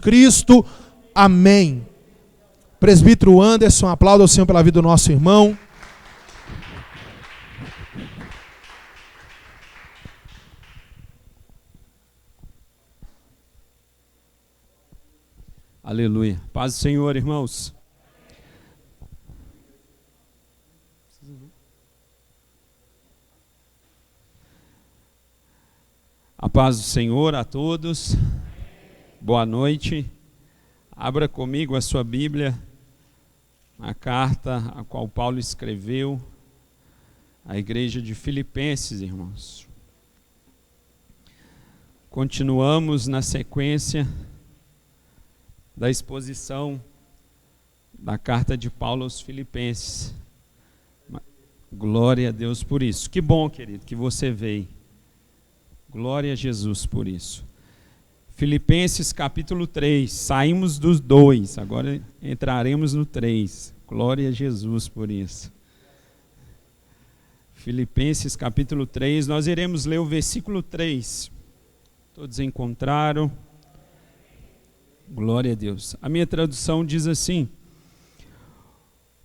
Cristo, amém. Presbítero Anderson, aplauda o Senhor pela vida do nosso irmão. Aleluia. Paz do Senhor, irmãos. A paz do Senhor a todos. Boa noite. Abra comigo a sua Bíblia, a carta a qual Paulo escreveu à igreja de Filipenses, irmãos. Continuamos na sequência da exposição da carta de Paulo aos Filipenses. Glória a Deus por isso. Que bom, querido, que você veio. Glória a Jesus por isso. Filipenses capítulo 3, saímos dos 2, agora entraremos no 3. Glória a Jesus por isso. Filipenses capítulo 3, nós iremos ler o versículo 3. Todos encontraram? Glória a Deus. A minha tradução diz assim: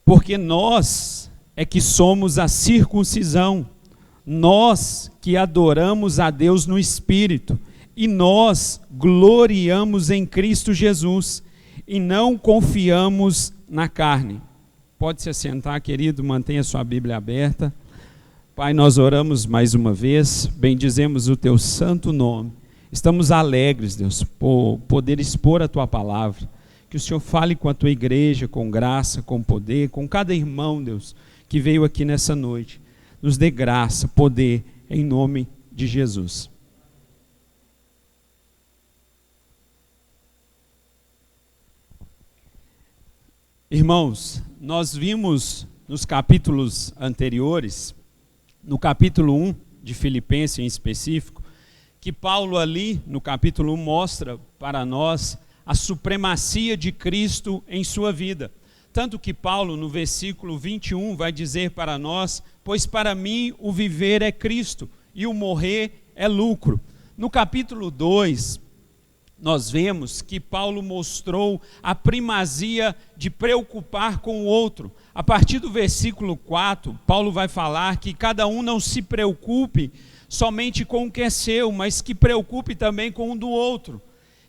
porque nós é que somos a circuncisão, nós que adoramos a Deus no Espírito, e nós gloriamos em Cristo Jesus, e não confiamos na carne. Pode se assentar, querido, mantenha sua Bíblia aberta. Pai, nós oramos mais uma vez, bendizemos o teu santo nome. Estamos alegres, Deus, por poder expor a tua palavra. Que o Senhor fale com a tua igreja, com graça, com poder, com cada irmão, Deus, que veio aqui nessa noite. Nos dê graça, poder, em nome de Jesus. Irmãos, nós vimos nos capítulos anteriores, no capítulo 1 de Filipenses em específico, que Paulo ali, no capítulo 1, mostra para nós a supremacia de Cristo em sua vida. Tanto que Paulo, no versículo 21, vai dizer para nós: pois para mim o viver é Cristo e o morrer é lucro. No capítulo 2, nós vemos que Paulo mostrou a primazia de preocupar com o outro. A partir do versículo 4, Paulo vai falar que cada um não se preocupe somente com o que é seu, mas que preocupe também com o do outro.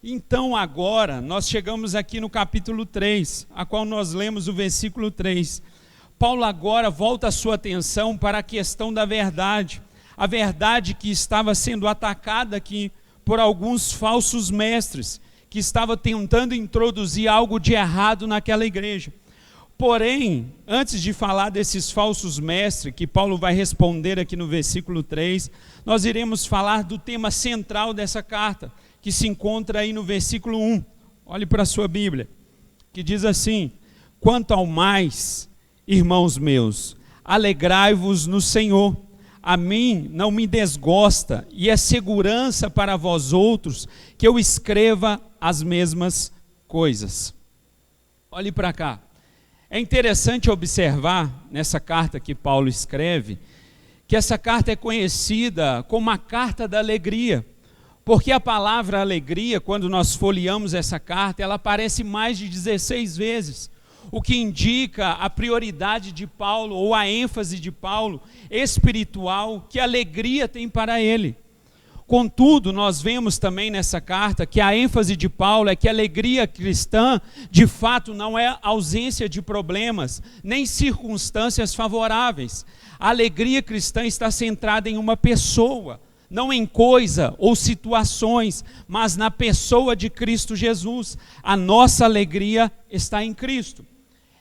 Então agora, nós chegamos aqui no capítulo 3, a qual nós lemos o versículo 3. Paulo agora volta a sua atenção para a questão da verdade. A verdade que estava sendo atacada aqui por alguns falsos mestres, que estavam tentando introduzir algo de errado naquela igreja. Porém, antes de falar desses falsos mestres, que Paulo vai responder aqui no versículo 3, nós iremos falar do tema central dessa carta, que se encontra aí no versículo 1. Olhe para a sua Bíblia, que diz assim: quanto ao mais, irmãos meus, alegrai-vos no Senhor. A mim não me desgosta, e é segurança para vós outros que eu escreva as mesmas coisas. Olhe para cá. É interessante observar nessa carta que Paulo escreve, que essa carta é conhecida como a carta da alegria, porque a palavra alegria, quando nós folheamos essa carta, ela aparece mais de 16 vezes, o que indica a prioridade de Paulo, ou a ênfase de Paulo, espiritual, que a alegria tem para ele. Contudo, nós vemos também nessa carta que a ênfase de Paulo é que a alegria cristã, de fato, não é ausência de problemas, nem circunstâncias favoráveis. A alegria cristã está centrada em uma pessoa, não em coisa ou situações, mas na pessoa de Cristo Jesus. A nossa alegria está em Cristo.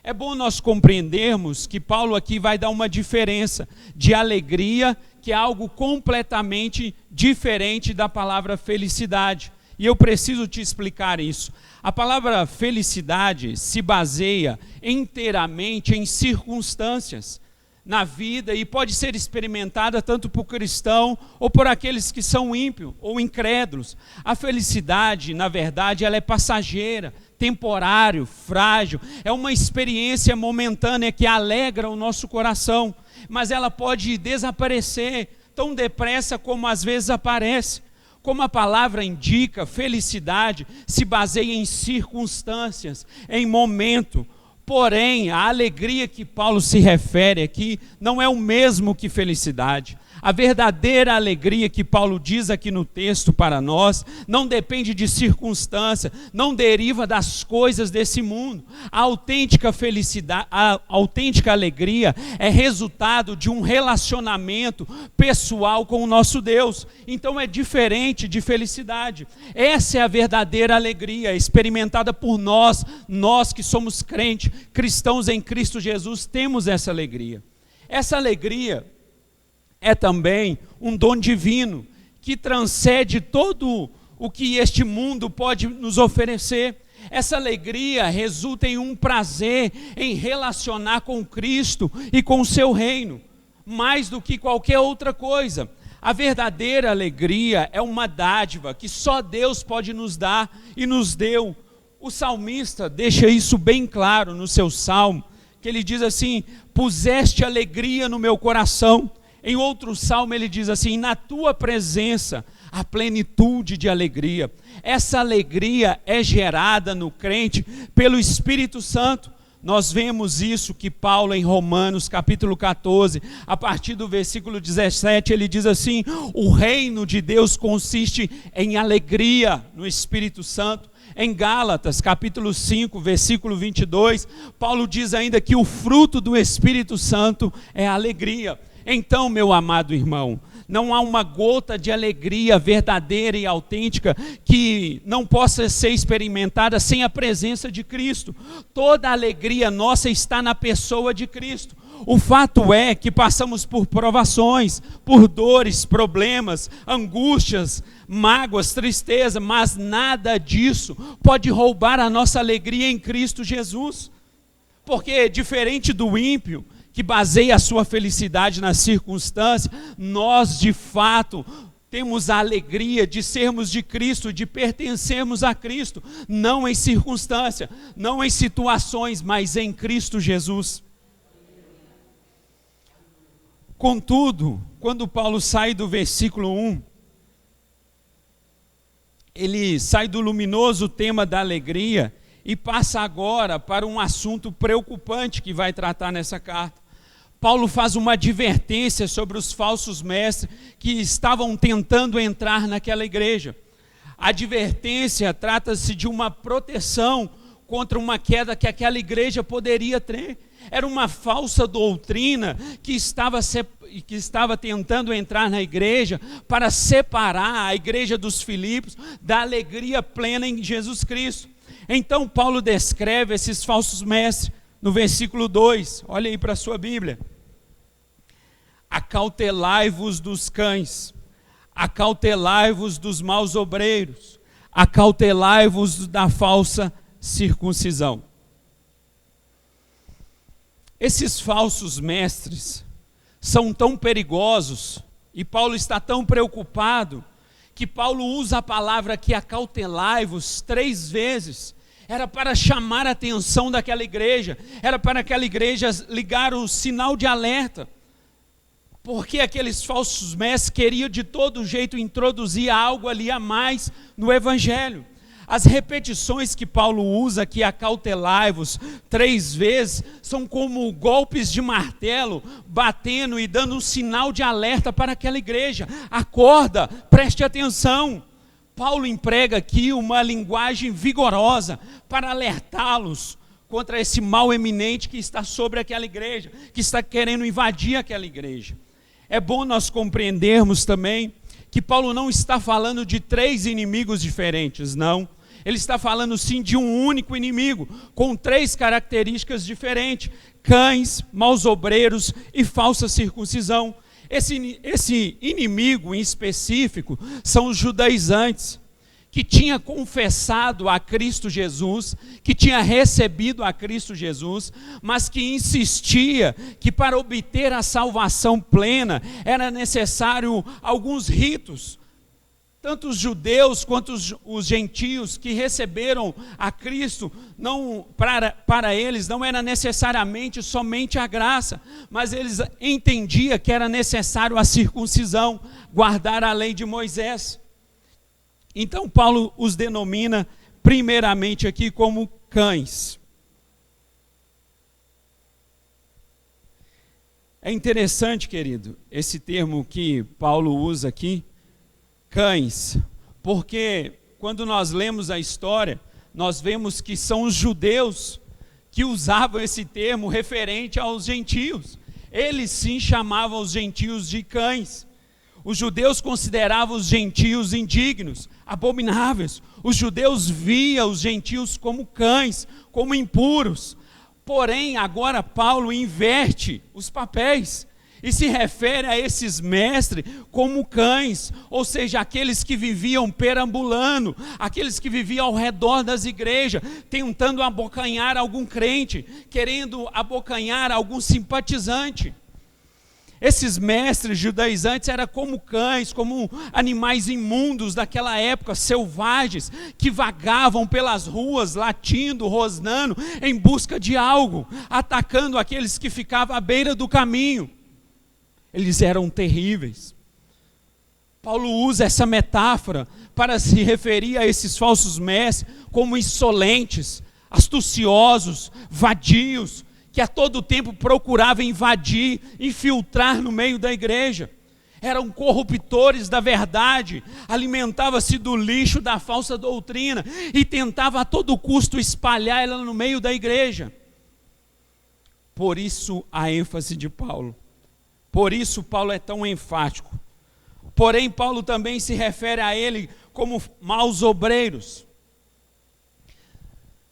É bom nós compreendermos que Paulo aqui vai dar uma diferença de alegria, que é algo completamente diferente da palavra felicidade. E eu preciso te explicar isso. A palavra felicidade se baseia inteiramente em circunstâncias na vida e pode ser experimentada tanto por cristão ou por aqueles que são ímpios ou incrédulos. A felicidade, na verdade, ela é passageira, temporário, frágil, é uma experiência momentânea que alegra o nosso coração, mas ela pode desaparecer tão depressa como às vezes aparece. como a palavra indica, felicidade se baseia em circunstâncias, em momento. Porém, a alegria que Paulo se refere aqui não é o mesmo que felicidade. A verdadeira alegria que Paulo diz aqui no texto para nós não depende de circunstância, não deriva das coisas desse mundo. A autêntica felicidade, a autêntica alegria é resultado de um relacionamento pessoal com o nosso Deus. Então é diferente de felicidade. Essa é a verdadeira alegria experimentada por nós que somos crentes, cristãos em Cristo Jesus, temos essa alegria. Essa alegria é também um dom divino que transcende todo o que este mundo pode nos oferecer. Essa alegria resulta em um prazer em relacionar com Cristo e com o seu reino, mais do que qualquer outra coisa. A verdadeira alegria é uma dádiva que só Deus pode nos dar e nos deu. O salmista deixa isso bem claro no seu salmo, que ele diz assim: puseste alegria no meu coração. Em outro salmo ele diz assim: na tua presença a plenitude de alegria. Essa alegria é gerada no crente pelo Espírito Santo. Nós vemos isso que Paulo em Romanos capítulo 14, a partir do versículo 17, ele diz assim: o reino de Deus consiste em alegria no Espírito Santo. Em Gálatas, capítulo 5, versículo 22, Paulo diz ainda que o fruto do Espírito Santo é a alegria. Então, meu amado irmão, não há uma gota de alegria verdadeira e autêntica que não possa ser experimentada sem a presença de Cristo. Toda a alegria nossa está na pessoa de Cristo. O fato é que passamos por provações, por dores, problemas, angústias, mágoas, tristeza, mas nada disso pode roubar a nossa alegria em Cristo Jesus. Porque diferente do ímpio, que baseia a sua felicidade nas circunstâncias, nós de fato temos a alegria de sermos de Cristo, de pertencermos a Cristo, não em circunstância, não em situações, mas em Cristo Jesus. Contudo, quando Paulo sai do versículo 1, ele sai do luminoso tema da alegria e passa agora para um assunto preocupante que vai tratar nessa carta. Paulo faz uma advertência sobre os falsos mestres que estavam tentando entrar naquela igreja. A advertência trata-se de uma proteção contra uma queda que aquela igreja poderia ter. Era uma falsa doutrina que estava tentando entrar na igreja para separar a igreja dos Filipos da alegria plena em Jesus Cristo. Então Paulo descreve esses falsos mestres no versículo 2, olha aí para a sua Bíblia. Acautelai-vos dos cães, acautelai-vos dos maus obreiros, acautelai-vos da falsa circuncisão. Esses falsos mestres são tão perigosos e Paulo está tão preocupado que Paulo usa a palavra aqui, acautelai-vos, 3 vezes. Era para chamar a atenção daquela igreja, era para aquela igreja ligar o sinal de alerta, porque aqueles falsos mestres queriam de todo jeito introduzir algo ali a mais no evangelho. As repetições que Paulo usa aqui, acautelai-vos, 3 vezes, são como golpes de martelo, batendo e dando um sinal de alerta para aquela igreja. Acorda, preste atenção. Paulo emprega aqui uma linguagem vigorosa para alertá-los contra esse mal eminente que está sobre aquela igreja, que está querendo invadir aquela igreja. É bom nós compreendermos também que Paulo não está falando de 3 inimigos diferentes, não. Ele está falando sim de um único inimigo, com 3 características diferentes: cães, maus obreiros e falsa circuncisão. Esse inimigo em específico são os judaizantes, que tinha confessado a Cristo Jesus, que tinha recebido a Cristo Jesus, mas que insistia que para obter a salvação plena era necessário alguns ritos. Tanto os judeus quanto os gentios que receberam a Cristo, para eles não era necessariamente somente a graça, mas eles entendiam que era necessário a circuncisão, guardar a lei de Moisés. Então Paulo os denomina primeiramente aqui como cães. É interessante, querido, esse termo que Paulo usa aqui, cães, porque quando nós lemos a história, nós vemos que são os judeus que usavam esse termo referente aos gentios. Eles sim chamavam os gentios de cães. Os judeus consideravam os gentios indignos, abomináveis. Os judeus viam os gentios como cães, como impuros. Porém, agora Paulo inverte os papéis e se refere a esses mestres como cães, ou seja, aqueles que viviam perambulando, aqueles que viviam ao redor das igrejas, tentando abocanhar algum crente, querendo abocanhar algum simpatizante. Esses mestres judaizantes eram como cães, como animais imundos daquela época, selvagens, que vagavam pelas ruas, latindo, rosnando, em busca de algo, atacando aqueles que ficavam à beira do caminho. Eles eram terríveis. Paulo usa essa metáfora para se referir a esses falsos mestres como insolentes, astuciosos, vadios, que a todo tempo procuravam invadir, infiltrar no meio da igreja. Eram corruptores da verdade, alimentavam-se do lixo da falsa doutrina e tentavam a todo custo espalhar ela no meio da igreja. Por isso a ênfase de Paulo. Por isso Paulo é tão enfático. Porém, Paulo também se refere a ele como maus obreiros.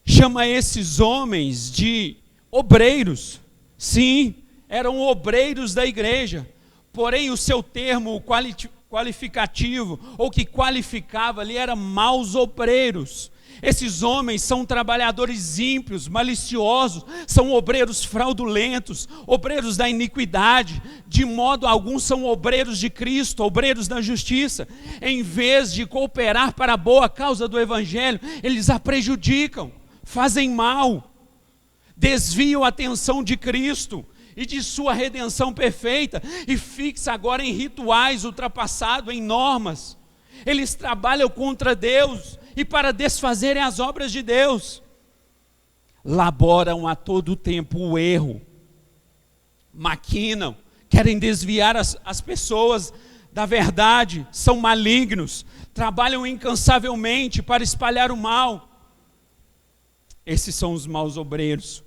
Chama esses homens de obreiros. Sim, eram obreiros da igreja. Porém, o seu termo qualificativo, ou que qualificava ali, era maus obreiros. Esses homens são trabalhadores ímpios, maliciosos, são obreiros fraudulentos, obreiros da iniquidade, de modo algum são obreiros de Cristo, obreiros da justiça. Em vez de cooperar para a boa causa do Evangelho, eles a prejudicam, fazem mal, desviam a atenção de Cristo e de sua redenção perfeita e fixa agora em rituais ultrapassados, em normas. Eles trabalham contra Deus e para desfazerem as obras de Deus. Laboram a todo tempo o erro, maquinam, querem desviar as pessoas da verdade, são malignos, trabalham incansavelmente para espalhar o mal. Esses são os maus obreiros.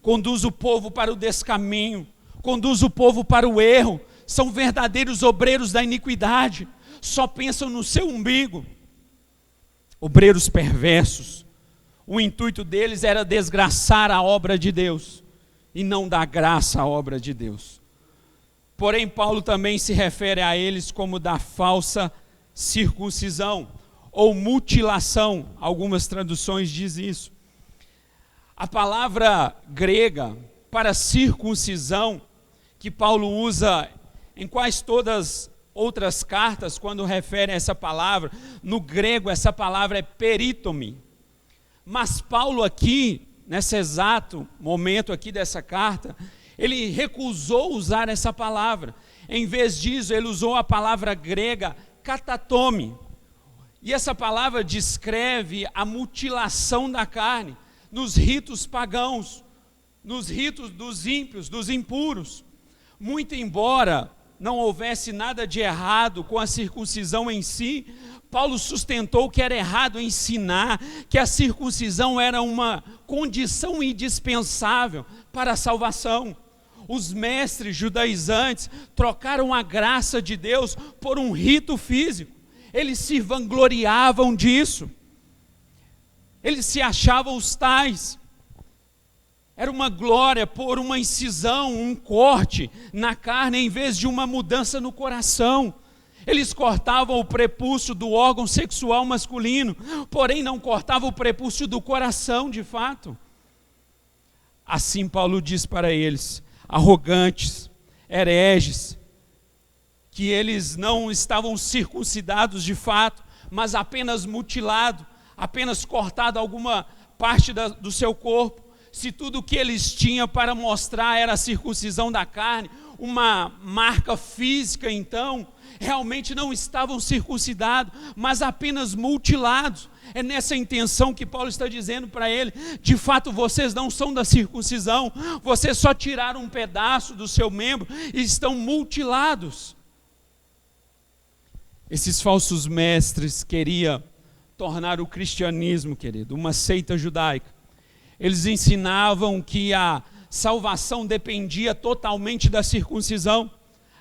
Conduz o povo para o descaminho, conduz o povo para o erro, são verdadeiros obreiros da iniquidade, só pensam no seu umbigo. Obreiros perversos, o intuito deles era desgraçar a obra de Deus e não dar graça à obra de Deus. Porém, Paulo também se refere a eles como da falsa circuncisão ou mutilação, algumas traduções dizem isso. A palavra grega para circuncisão, que Paulo usa em quase todas outras cartas, quando refere a essa palavra, no grego essa palavra é peritome. Mas Paulo aqui, nesse exato momento aqui dessa carta, ele recusou usar essa palavra. Em vez disso, ele usou a palavra grega katatome. E essa palavra descreve a mutilação da carne, nos ritos pagãos, nos ritos dos ímpios, dos impuros. Muito embora não houvesse nada de errado com a circuncisão em si, Paulo sustentou que era errado ensinar que a circuncisão era uma condição indispensável para a salvação. Os mestres judaizantes trocaram a graça de Deus por um rito físico. Eles se vangloriavam disso. Eles se achavam os tais. Era uma glória por uma incisão, um corte na carne, em vez de uma mudança no coração. Eles cortavam o prepúcio do órgão sexual masculino, porém não cortavam o prepúcio do coração de fato. Assim Paulo diz para eles, arrogantes, hereges, que eles não estavam circuncidados de fato, mas apenas mutilados, apenas cortado alguma parte do seu corpo. Se tudo o que eles tinham para mostrar era a circuncisão da carne, uma marca física, então, realmente não estavam circuncidados, mas apenas mutilados. É nessa intenção que Paulo está dizendo para ele: de fato vocês não são da circuncisão, vocês só tiraram um pedaço do seu membro e estão mutilados. Esses falsos mestres queriam tornar o cristianismo, querido, uma seita judaica. Eles ensinavam que a salvação dependia totalmente da circuncisão,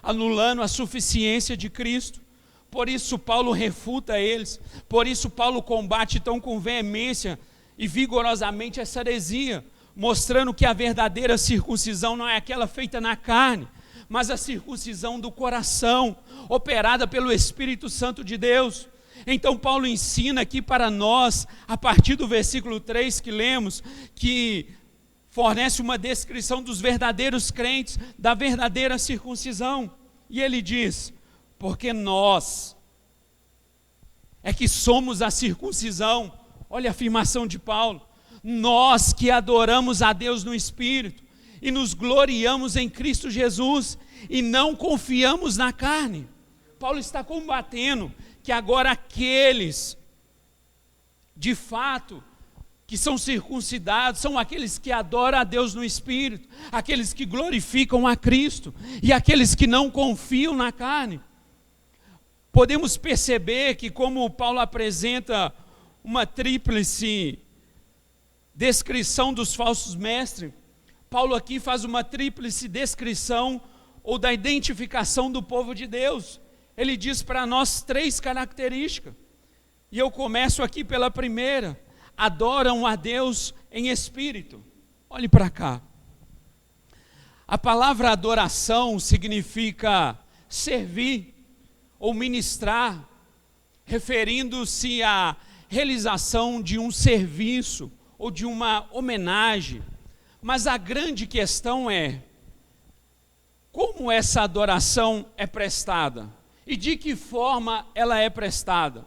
anulando a suficiência de Cristo. Por isso Paulo refuta eles, por isso Paulo combate tão com veemência e vigorosamente essa heresia, mostrando que a verdadeira circuncisão não é aquela feita na carne, mas a circuncisão do coração, operada pelo Espírito Santo de Deus. Então Paulo ensina aqui para nós, a partir do versículo 3 que lemos, que fornece uma descrição dos verdadeiros crentes, da verdadeira circuncisão. E ele diz: porque nós é que somos a circuncisão. Olha a afirmação de Paulo: nós que adoramos a Deus no Espírito e nos gloriamos em Cristo Jesus e não confiamos na carne. Paulo está combatendo que agora aqueles, de fato, que são circuncidados, são aqueles que adoram a Deus no Espírito, aqueles que glorificam a Cristo, e aqueles que não confiam na carne. Podemos perceber que, como Paulo apresenta uma tríplice descrição dos falsos mestres, Paulo aqui faz uma tríplice descrição ou da identificação do povo de Deus. Ele diz para nós 3 características, e eu começo aqui pela primeira: adoram a Deus em espírito. Olhe para cá. A palavra adoração significa servir ou ministrar, referindo-se à realização de um serviço ou de uma homenagem. Mas a grande questão é: como essa adoração é prestada? E de que forma ela é prestada?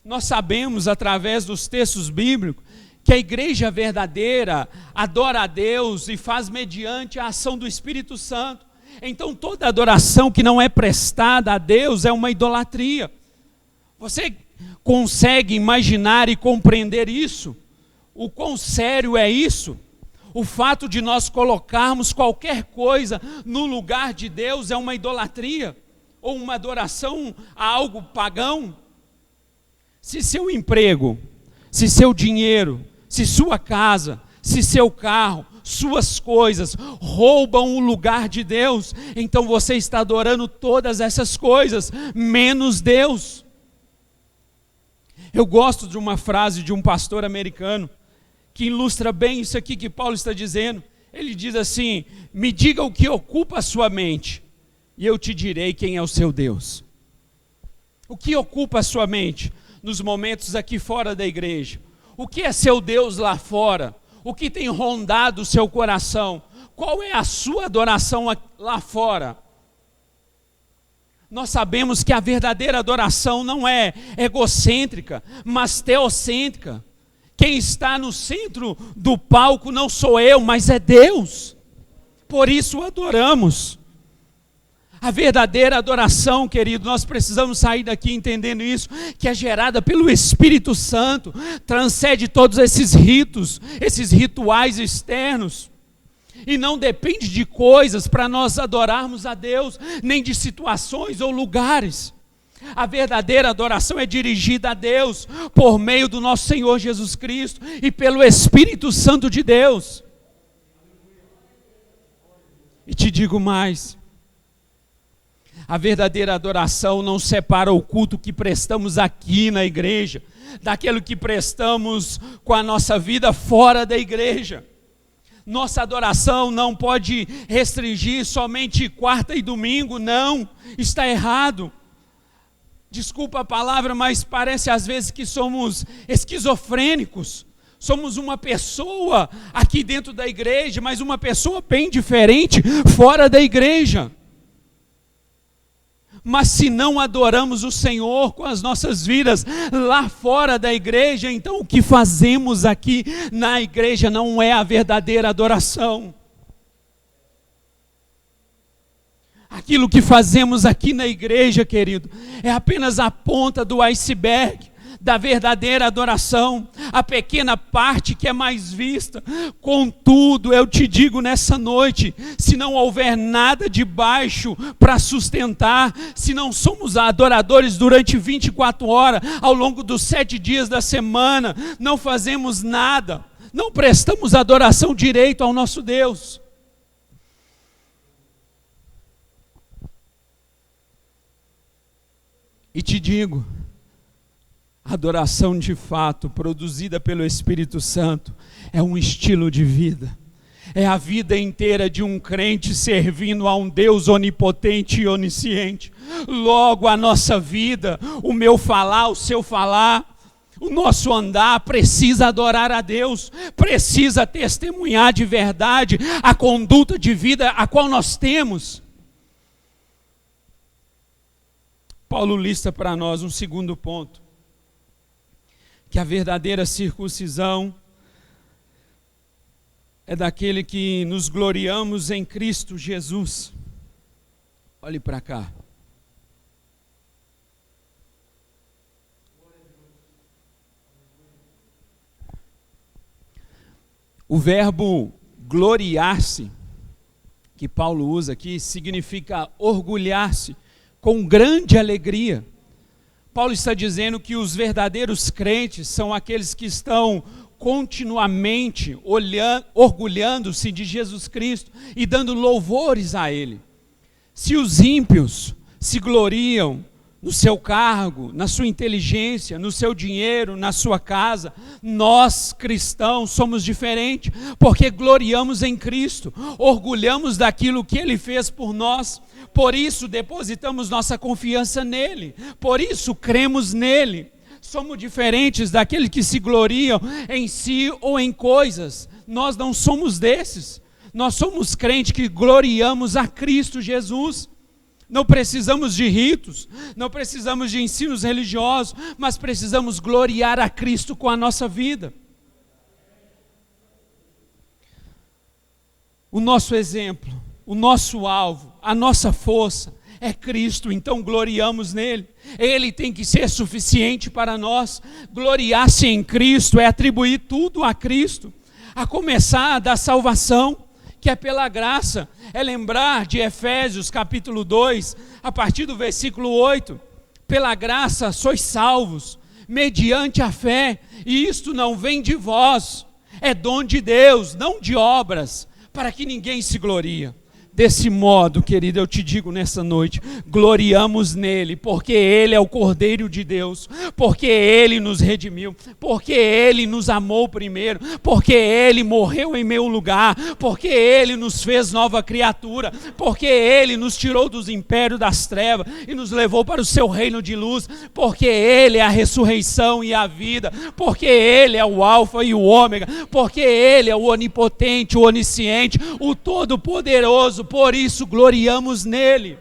Nós sabemos, através dos textos bíblicos, que a igreja verdadeira adora a Deus e faz mediante a ação do Espírito Santo. Então toda adoração que não é prestada a Deus é uma idolatria. Você consegue imaginar e compreender isso? O quão sério é isso? O fato de nós colocarmos qualquer coisa no lugar de Deus é uma idolatria? Ou uma adoração a algo pagão? Se seu emprego, se seu dinheiro, se sua casa, se seu carro, suas coisas roubam o lugar de Deus, então você está adorando todas essas coisas, menos Deus. Eu gosto de uma frase de um pastor americano, que ilustra bem isso aqui que Paulo está dizendo. Ele diz assim: me diga o que ocupa a sua mente, e eu te direi quem é o seu Deus. O que ocupa a sua mente nos momentos aqui fora da igreja? O que é seu Deus lá fora? O que tem rondado o seu coração? Qual é a sua adoração lá fora? Nós sabemos que a verdadeira adoração não é egocêntrica, mas teocêntrica. Quem está no centro do palco não sou eu, mas é Deus. Por isso o adoramos. A verdadeira adoração, querido, nós precisamos sair daqui entendendo isso, que é gerada pelo Espírito Santo, transcende todos esses ritos, esses rituais externos, e não depende de coisas para nós adorarmos a Deus, nem de situações ou lugares. A verdadeira adoração é dirigida a Deus por meio do nosso Senhor Jesus Cristo e pelo Espírito Santo de Deus. E te digo mais: a verdadeira adoração não separa o culto que prestamos aqui na igreja daquilo que prestamos com a nossa vida fora da igreja. Nossa adoração não pode restringir somente quarta e domingo, não, está errado. Desculpa a palavra, mas parece às vezes que somos esquizofrênicos. Somos uma pessoa aqui dentro da igreja, mas uma pessoa bem diferente fora da igreja. Mas se não adoramos o Senhor com as nossas vidas lá fora da igreja, então o que fazemos aqui na igreja não é a verdadeira adoração. Aquilo que fazemos aqui na igreja, querido, é apenas a ponta do iceberg da verdadeira adoração, a pequena parte que é mais vista. Contudo, eu te digo nessa noite, se não houver nada de baixo para sustentar, se não somos adoradores durante 24 horas, ao longo dos 7 dias da semana, não fazemos nada, não prestamos adoração direito ao nosso Deus. E te digo, adoração de fato, produzida pelo Espírito Santo, é um estilo de vida. É a vida inteira de um crente servindo a um Deus onipotente e onisciente. Logo, a nossa vida, o meu falar, o seu falar, o nosso andar precisa adorar a Deus, precisa testemunhar de verdade a conduta de vida a qual nós temos. Paulo lista para nós um segundo ponto, que a verdadeira circuncisão é daquele que nos gloriamos em Cristo Jesus. Olhe para cá. O verbo gloriar-se, que Paulo usa aqui, significa orgulhar-se com grande alegria. Paulo está dizendo que os verdadeiros crentes são aqueles que estão continuamente orgulhando-se de Jesus Cristo e dando louvores a Ele. Se os ímpios se gloriam no seu cargo, na sua inteligência, no seu dinheiro, na sua casa, nós cristãos somos diferentes, porque gloriamos em Cristo, orgulhamos daquilo que Ele fez por nós, por isso depositamos nossa confiança nele, por isso cremos nele. Somos diferentes daqueles que se gloriam em si ou em coisas. Nós não somos desses, nós somos crentes que gloriamos a Cristo Jesus. Não precisamos de ritos, não precisamos de ensinos religiosos, mas precisamos gloriar a Cristo com a nossa vida. O nosso exemplo, o nosso alvo, a nossa força é Cristo, então gloriamos nele. Ele tem que ser suficiente para nós. Gloriar-se em Cristo é atribuir tudo a Cristo, a começar da salvação, que é pela graça, é lembrar de Efésios capítulo 2, a partir do versículo 8, pela graça sois salvos, mediante a fé, e isto não vem de vós, é dom de Deus, não de obras, para que ninguém se glorie. Desse modo, querido, eu te digo nessa noite, gloriamos nele, porque ele é o Cordeiro de Deus, porque ele nos redimiu, porque ele nos amou primeiro, porque ele morreu em meu lugar, porque ele nos fez nova criatura, porque ele nos tirou dos impérios das trevas e nos levou para o seu reino de luz, porque ele é a ressurreição e a vida, porque ele é o alfa e o ômega, porque ele é o onipotente, o onisciente, o todo-poderoso. Por isso gloriamos nele.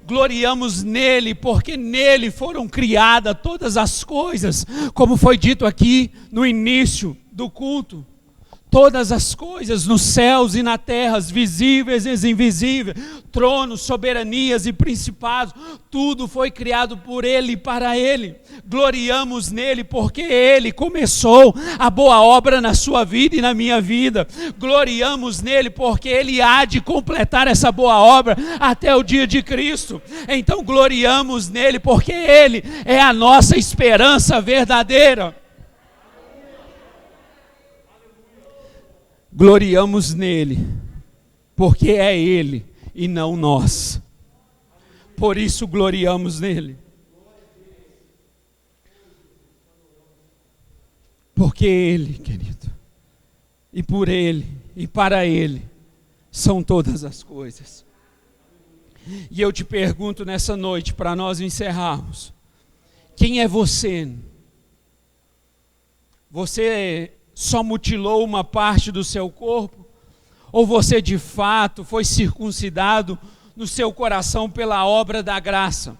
Gloriamos nele, porque nele foram criadas todas as coisas, como foi dito aqui no início do culto. Todas as coisas nos céus e na terra, visíveis e invisíveis, tronos, soberanias e principados, tudo foi criado por ele e para ele. Gloriamos nele porque ele começou a boa obra na sua vida e na minha vida. Gloriamos nele porque ele há de completar essa boa obra até o dia de Cristo. Então gloriamos nele porque ele é a nossa esperança verdadeira. Gloriamos nele, porque é ele e não nós. Por isso gloriamos nele. Porque ele, querido, e por ele, e para ele, são todas as coisas. E eu te pergunto nessa noite, para nós encerrarmos, quem é você? Você só mutilou uma parte do seu corpo? Ou você de fato foi circuncidado no seu coração pela obra da graça?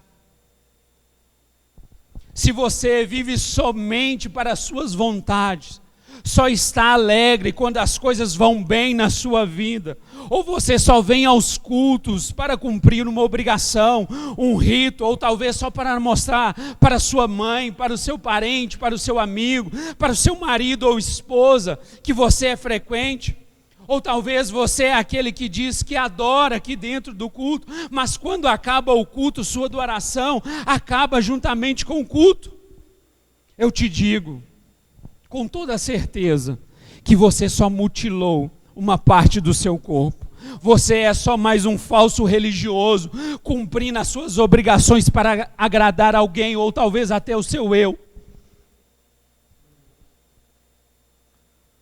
Se você vive somente para as suas vontades, só está alegre quando as coisas vão bem na sua vida, ou você só vem aos cultos para cumprir uma obrigação, um rito, ou talvez só para mostrar para sua mãe, para o seu parente, para o seu amigo, para o seu marido ou esposa que você é frequente, ou talvez você é aquele que diz que adora aqui dentro do culto, mas quando acaba o culto, sua adoração acaba juntamente com o culto. Eu te digo, com toda certeza, que você só mutilou uma parte do seu corpo. Você é só mais um falso religioso, cumprindo as suas obrigações para agradar alguém, ou talvez até o seu eu.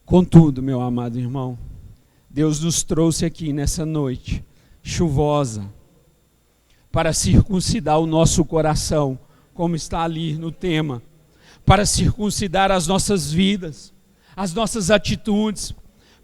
Contudo, meu amado irmão, Deus nos trouxe aqui nessa noite chuvosa, para circuncidar o nosso coração, como está ali no tema, para circuncidar as nossas vidas, as nossas atitudes,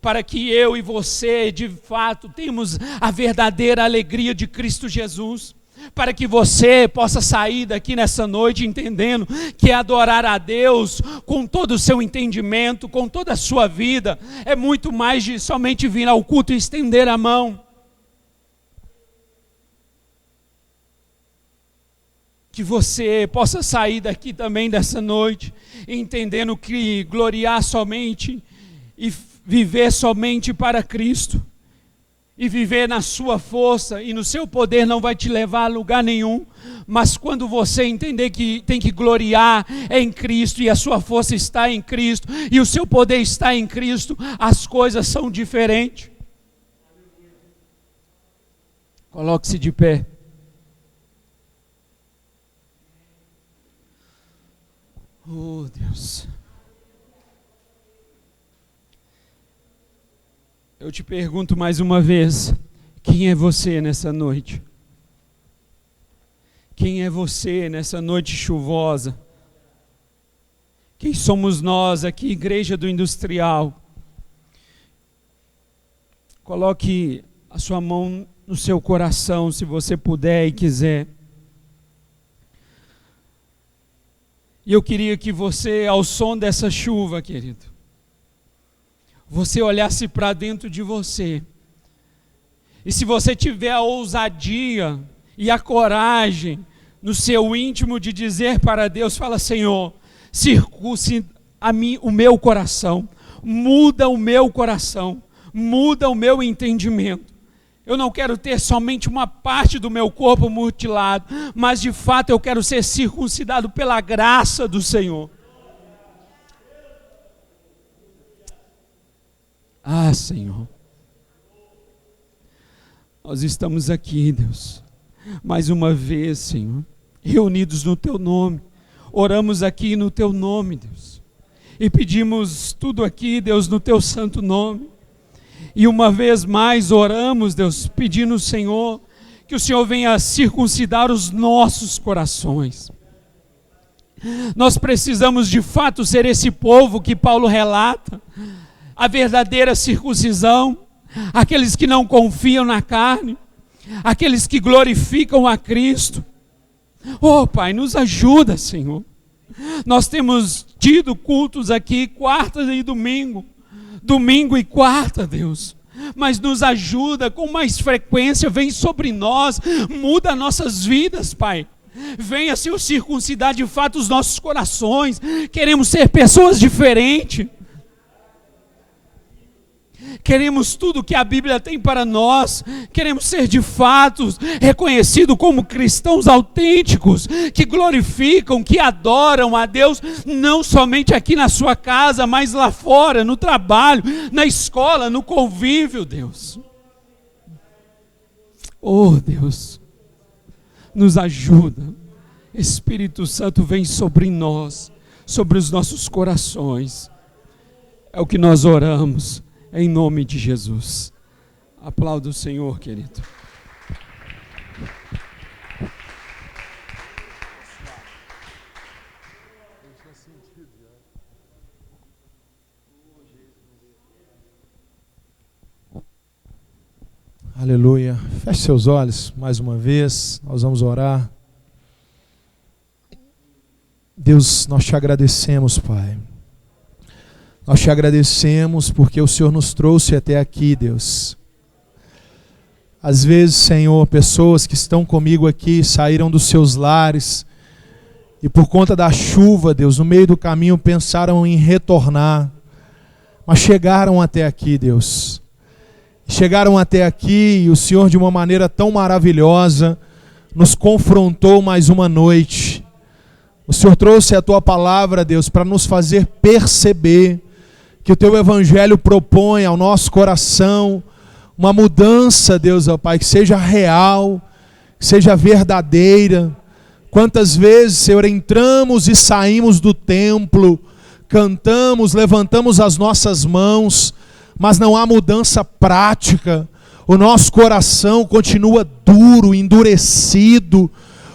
para que eu e você, de fato, tenhamos a verdadeira alegria de Cristo Jesus, para que você possa sair daqui nessa noite entendendo que adorar a Deus com todo o seu entendimento, com toda a sua vida, é muito mais de somente vir ao culto e estender a mão. Que você possa sair daqui também dessa noite, entendendo que gloriar somente e viver somente para Cristo, e viver na sua força e no seu poder não vai te levar a lugar nenhum, mas quando você entender que tem que gloriar em Cristo, e a sua força está em Cristo, e o seu poder está em Cristo, as coisas são diferentes. Coloque-se de pé. Oh, Deus. Eu te pergunto mais uma vez, quem é você nessa noite? Quem é você nessa noite chuvosa? Quem somos nós aqui, Igreja do Industrial? Coloque a sua mão no seu coração, se você puder e quiser. E eu queria que você, ao som dessa chuva, querido, você olhasse para dentro de você. E se você tiver a ousadia e a coragem no seu íntimo de dizer para Deus, fala: Senhor, circuncida o meu coração, muda o meu coração, muda o meu entendimento. Eu não quero ter somente uma parte do meu corpo mutilado, mas de fato eu quero ser circuncidado pela graça do Senhor. Ah, Senhor, nós estamos aqui, Deus, mais uma vez, Senhor, reunidos no Teu nome, oramos aqui no Teu nome, Deus, e pedimos tudo aqui, Deus, no Teu santo nome. E uma vez mais oramos, Deus, pedindo ao Senhor que o Senhor venha circuncidar os nossos corações. Nós precisamos de fato ser esse povo que Paulo relata, a verdadeira circuncisão, aqueles que não confiam na carne, aqueles que glorificam a Cristo. Oh, Pai, nos ajuda, Senhor. Nós temos tido cultos aqui quarta e domingo e quarta, Deus, mas nos ajuda com mais frequência, vem sobre nós, muda nossas vidas, Pai. Venha, Senhor, circuncidar de fato os nossos corações. Queremos ser pessoas diferentes. Queremos tudo que a Bíblia tem para nós. Queremos ser de fato reconhecidos como cristãos autênticos, que glorificam, que adoram a Deus, não somente aqui na sua casa, mas lá fora, no trabalho, na escola, no convívio, Deus. Oh, Deus, nos ajuda. Espírito Santo, vem sobre nós, sobre os nossos corações. É o que nós oramos. Em nome de Jesus. Aplauda o Senhor, querido. Aleluia. Feche seus olhos mais uma vez. Nós vamos orar. Deus, nós te agradecemos, Pai. Nós te agradecemos porque o Senhor nos trouxe até aqui, Deus. Às vezes, Senhor, pessoas que estão comigo aqui saíram dos seus lares e por conta da chuva, Deus, no meio do caminho pensaram em retornar, mas chegaram até aqui, Deus. Chegaram até aqui e o Senhor, de uma maneira tão maravilhosa, nos confrontou mais uma noite. O Senhor trouxe a Tua palavra, Deus, para nos fazer perceber que o Teu Evangelho propõe ao nosso coração uma mudança, Deus, ó Pai, que seja real, que seja verdadeira. Quantas vezes, Senhor, entramos e saímos do templo, cantamos, levantamos as nossas mãos, mas não há mudança prática. O nosso coração continua duro, endurecido.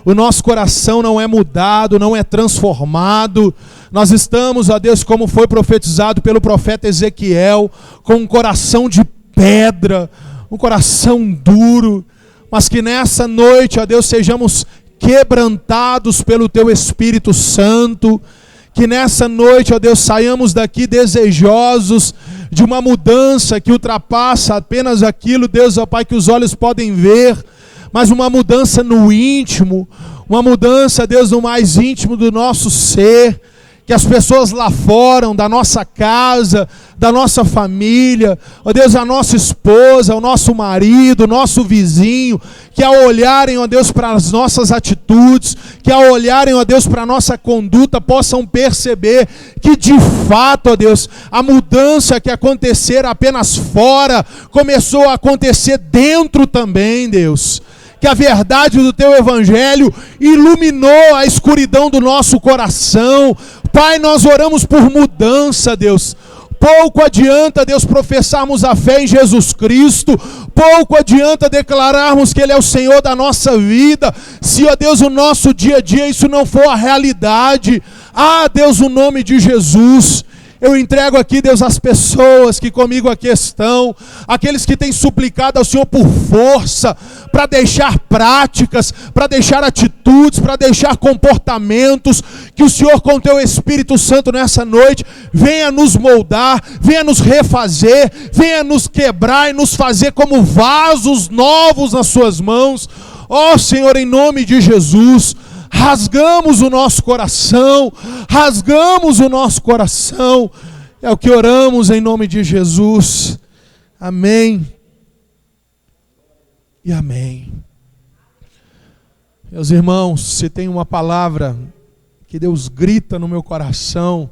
O nosso coração não é mudado, não é transformado. Nós estamos, ó Deus, como foi profetizado pelo profeta Ezequiel, com um coração de pedra, um coração duro, mas que nessa noite, ó Deus, sejamos quebrantados pelo Teu Espírito Santo, que nessa noite, ó Deus, saiamos daqui desejosos de uma mudança que ultrapassa apenas aquilo, Deus, ó Pai, que os olhos podem ver, mas uma mudança no íntimo, uma mudança, Deus, no mais íntimo do nosso ser, que as pessoas lá fora, da nossa casa, da nossa família, ó Deus, a nossa esposa, o nosso marido, o nosso vizinho, que ao olharem, ó Deus, para as nossas atitudes, que ao olharem, ó Deus, para a nossa conduta, possam perceber que de fato, ó Deus, a mudança que acontecer apenas fora, começou a acontecer dentro também, Deus. Que a verdade do Teu Evangelho iluminou a escuridão do nosso coração. Pai, nós oramos por mudança, Deus. Pouco adianta, Deus, professarmos a fé em Jesus Cristo. Pouco adianta declararmos que Ele é o Senhor da nossa vida, se, ó Deus, o nosso dia a dia isso não for a realidade. Ah, Deus, o nome de Jesus. Eu entrego aqui, Deus, as pessoas que comigo aqui estão, aqueles que têm suplicado ao Senhor por força, para deixar práticas, para deixar atitudes, para deixar comportamentos, que o Senhor com o Teu Espírito Santo nessa noite venha nos moldar, venha nos refazer, venha nos quebrar e nos fazer como vasos novos nas Suas mãos. Ó Senhor, em nome de Jesus, rasgamos o nosso coração, é o que oramos em nome de Jesus, amém e amém. Meus irmãos, se tem uma palavra que Deus grita no meu coração,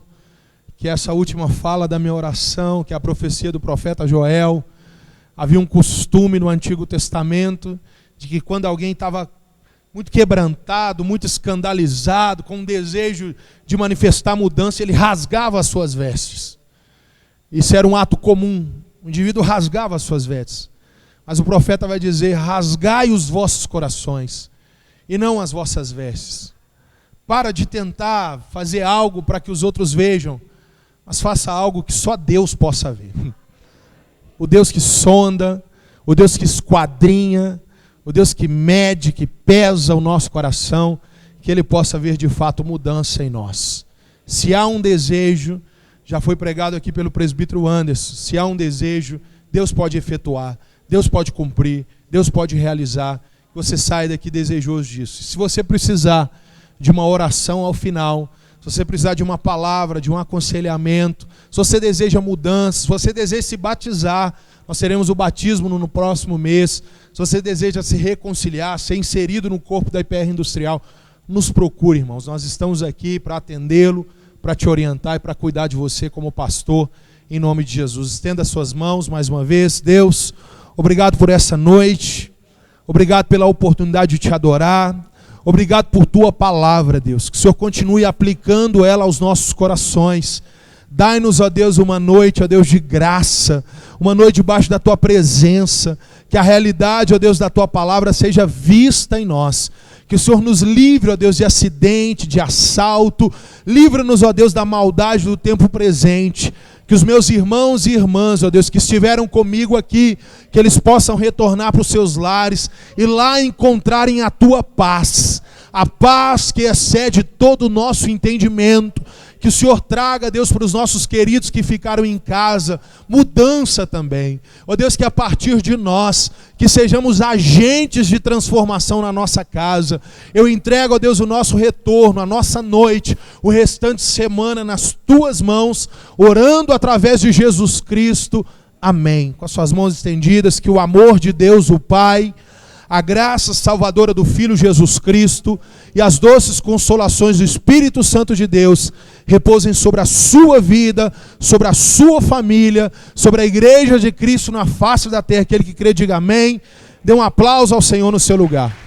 que é essa última fala da minha oração, que é a profecia do profeta Joel. Havia um costume no Antigo Testamento, de que quando alguém estava muito quebrantado, muito escandalizado, com um desejo de manifestar mudança, ele rasgava as suas vestes. Isso era um ato comum, o indivíduo rasgava as suas vestes. Mas o profeta vai dizer: rasgai os vossos corações, e não as vossas vestes. Para de tentar fazer algo para que os outros vejam, mas faça algo que só Deus possa ver. O Deus que sonda, o Deus que esquadrinha, o Deus que mede, que pesa o nosso coração, que Ele possa ver de fato mudança em nós. Se há um desejo, já foi pregado aqui pelo presbítero Anderson, se há um desejo, Deus pode efetuar, Deus pode cumprir, Deus pode realizar. Você sai daqui desejoso disso. Se você precisar de uma oração ao final, se você precisar de uma palavra, de um aconselhamento, se você deseja mudança, se você deseja se batizar, nós teremos o batismo no próximo mês. Se você deseja se reconciliar, ser inserido no corpo da IPR Industrial, nos procure, irmãos. Nós estamos aqui para atendê-lo, para te orientar e para cuidar de você como pastor, em nome de Jesus. Estenda as suas mãos mais uma vez. Deus, obrigado por essa noite. Obrigado pela oportunidade de te adorar. Obrigado por Tua palavra, Deus. Que o Senhor continue aplicando ela aos nossos corações. Dai-nos, ó Deus, uma noite, ó Deus, de graça, uma noite debaixo da Tua presença, que a realidade, ó Deus, da Tua palavra seja vista em nós, que o Senhor nos livre, ó Deus, de acidente, de assalto, livra-nos, ó Deus, da maldade do tempo presente, que os meus irmãos e irmãs, ó Deus, que estiveram comigo aqui, que eles possam retornar para os seus lares e lá encontrarem a Tua paz, a paz que excede todo o nosso entendimento. Que o Senhor traga, Deus, para os nossos queridos que ficaram em casa, mudança também. Ó Deus, que a partir de nós, que sejamos agentes de transformação na nossa casa. Eu entrego, ó Deus, o nosso retorno, a nossa noite, o restante de semana nas tuas mãos, orando através de Jesus Cristo. Amém. Com as suas mãos estendidas, que o amor de Deus, o Pai, a graça salvadora do Filho Jesus Cristo e as doces consolações do Espírito Santo de Deus repousem sobre a sua vida, sobre a sua família, sobre a igreja de Cristo na face da terra. Aquele que crê, diga amém. Dê um aplauso ao Senhor no seu lugar.